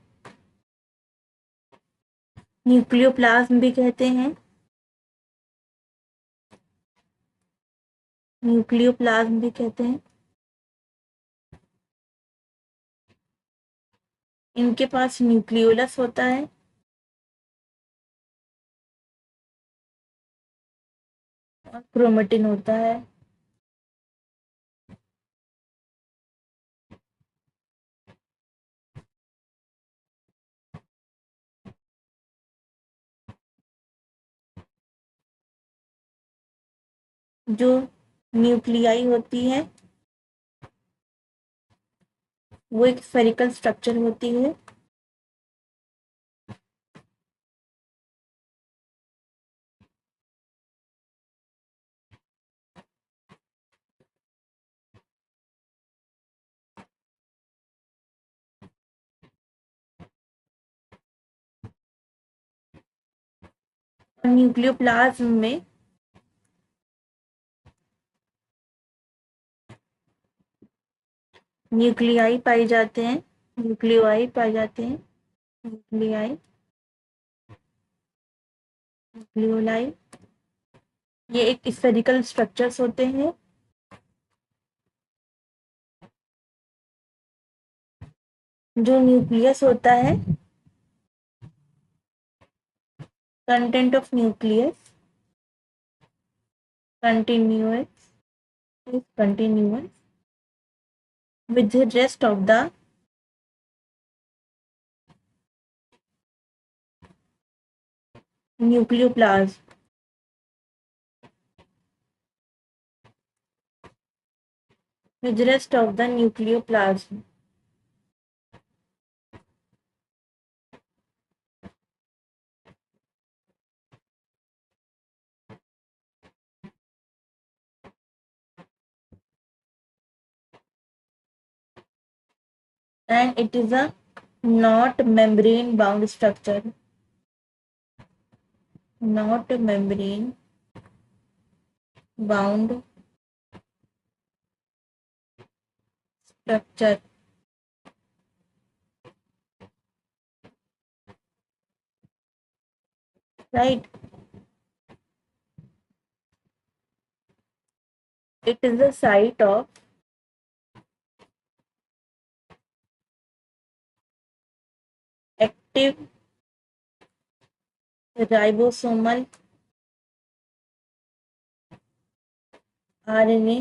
न्यूक्लियोप्लाज्म भी कहते हैं। न्यूक्लियोप्लाज्म भी कहते हैं। इनके पास न्यूक्लियोलस होता है और क्रोमेटिन होता है। जो न्यूक्लियाई होती है वो एक स्फेरिकल स्ट्रक्चर होती है। और न्यूक्लियोप्लाज्म में न्यूक्लियाई पाए जाते हैं। न्यूक्लियोआई पाए जाते हैं। न्यूक्लियाई, न्यूक्लियोलाई, ये एक स्फेरिकल स्ट्रक्चर्स होते हैं। जो न्यूक्लियस होता है, content of nucleus continuous is continuous with the rest of the nucleoplasm, with the rest of the nucleoplasm. And it is a not membrane bound structure. Not membrane bound structure. Right? It is the site of active ribosomal RNA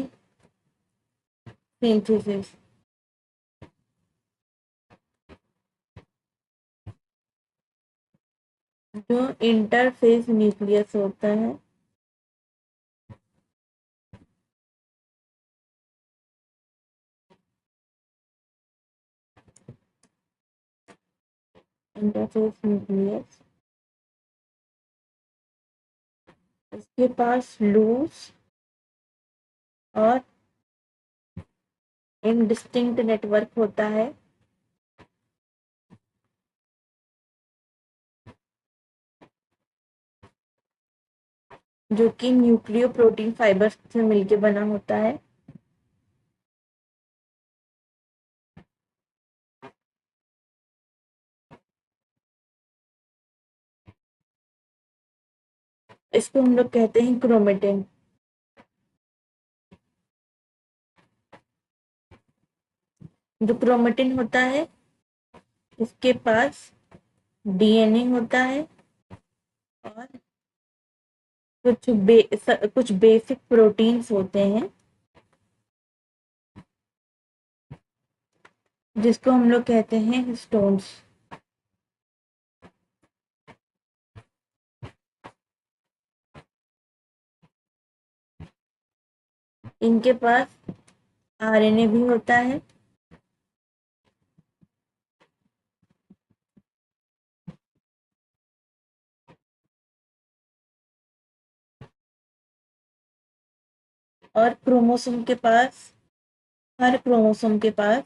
synthesis. जो interface nucleus होता है interface nucleus, इसके पास loose और indistinct network होता है जो कि nucleo protein fibre से मिलकर बना होता है। इसको हम लोग कहते हैं क्रोमेटिन। जो क्रोमेटिन होता है इसके पास डीएनए होता है और कुछ बेसिक प्रोटीन्स होते हैं जिसको हम लोग कहते हैं हिस्टोन्स। इनके पास आरएनए भी होता है और क्रोमोसोम के पास, हर क्रोमोसोम के पास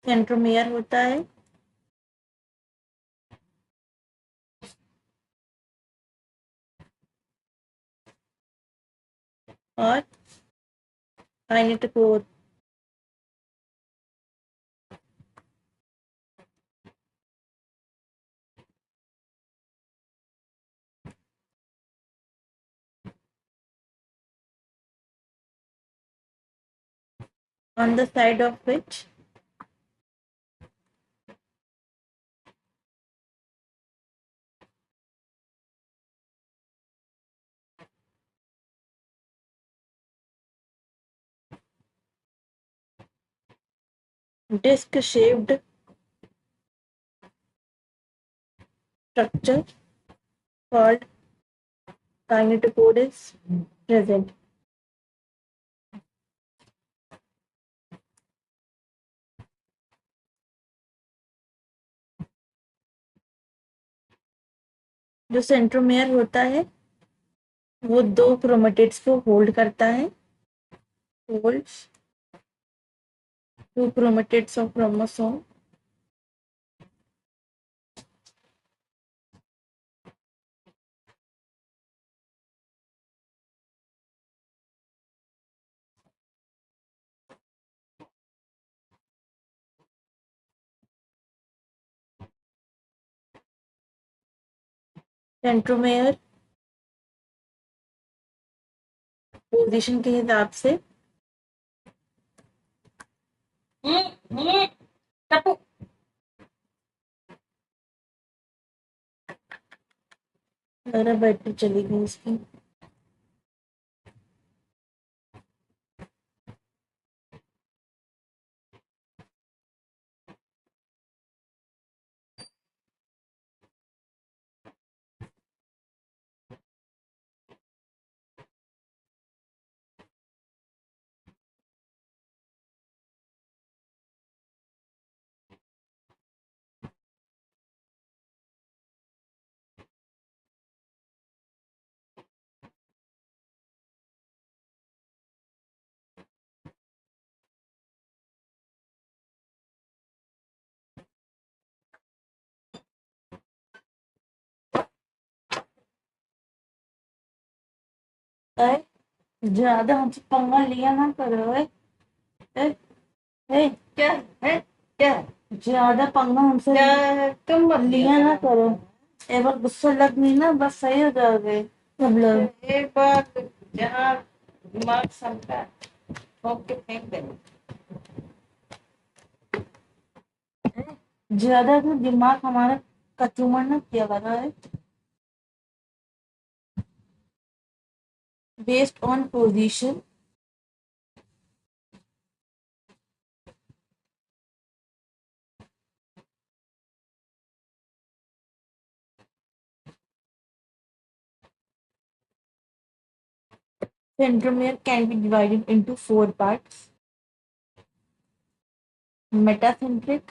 सेंट्रोमियर होता है। और kinetochore. On the side of which disc shaped structure called kinetochore is present. जो सेंट्रोमियर होता है वो दो क्रोमेटिड्स को होल्ड करता है। Holds two chromatids of chromosome. Centromere position के हिसाब से मेरा बैटरी चली गई इसकी। ज्यादा हमसे पंगा लिया ना करो। क्या है? क्या ज्यादा पंगा हमसे तुम लिया ना करो। एक बार गुस्सा लग गई ना बस सही हो जाओगे सब लोग। एक बार जहाँ दिमाग समझा ठोक के फेंक देना। ज्यादा तो दिमाग हमारा कचूमर ना किया हुआ है। Based on position centromere can be divided into four parts: metacentric,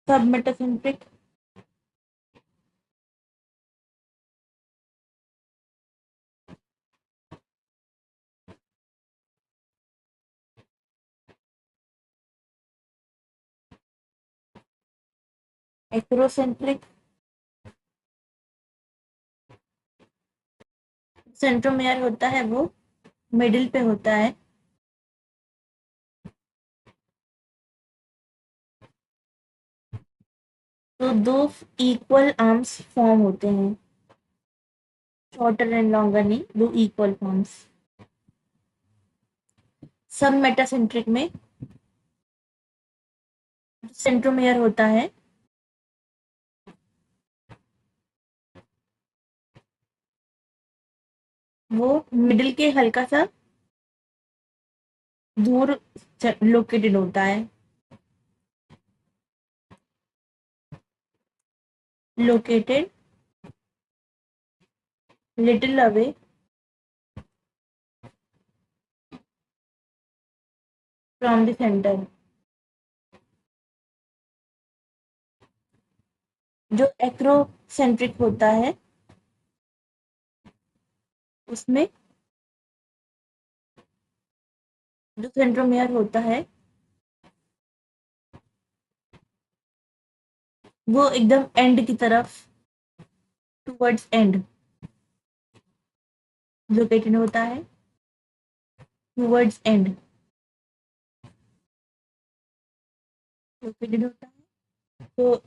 submetacentric, acrocentric। Centromere होता है वो मिडिल पे होता है। तो दो इक्वल आर्म्स फॉर्म होते हैं, शॉर्टर एंड लॉन्गर नहीं, दो इक्वल फॉर्म्स। सब मेटासेंट्रिक में सेंट्रोमेयर होता है वो मिडिल के हल्का सा दूर लोकेटेड होता है। Located little away from the centre. जो एक्रोसेंट्रिक होता है उसमें जो सेंट्रोमियर होता है वो एकदम एंड की तरफ, टुवर्ड्स एंड लोकेटेड होता है, टुवर्ड्स एंड लोकेटेड होता है। तो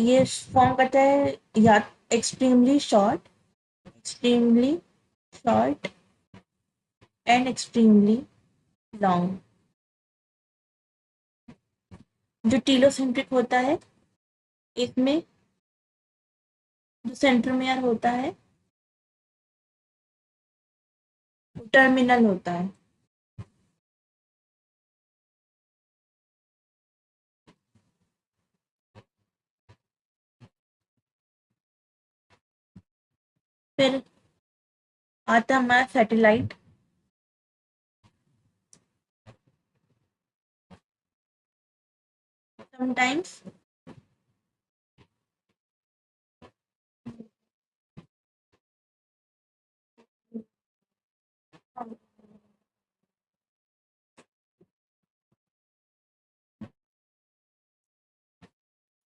ये फॉर्म करता है या extremely short, extremely short and extremely long. जो टीलोसेंट्रिक होता है इसमें जो सेंट्रोमियर होता है वो टर्मिनल होता है। फिर आता हमारा satellite. Sometimes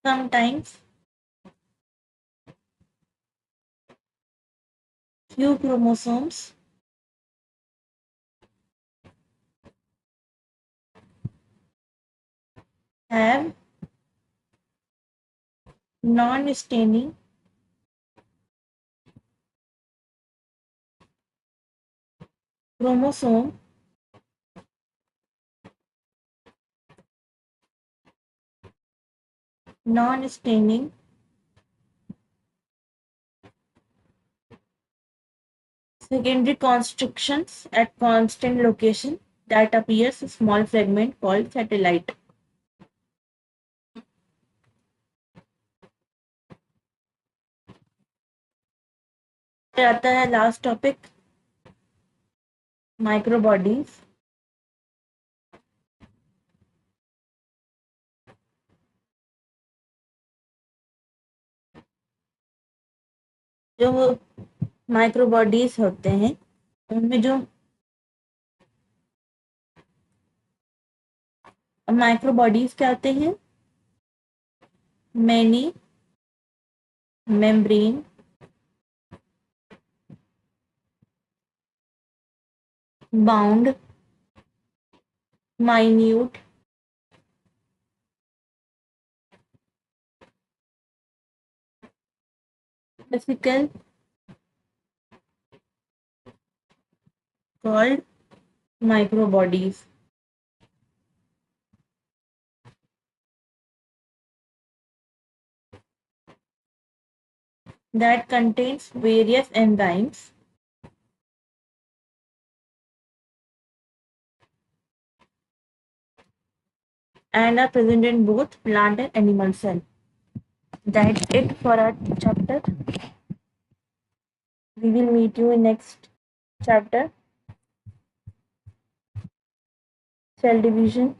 sometimes few chromosomes have non-staining chromosome non-staining secondary constructions at constant location that appears a small fragment called satellite. फिर आता है लास्ट टॉपिक, माइक्रोबॉडीज। जो माइक्रोबॉडीज होते हैं उनमें जो माइक्रोबॉडीज क्या होते हैं, many membrane bound minute vesicle called microbodies that contains various enzymes and are present in both plant and animal cell. That's it for our chapter. We will meet you in next chapter, cell division.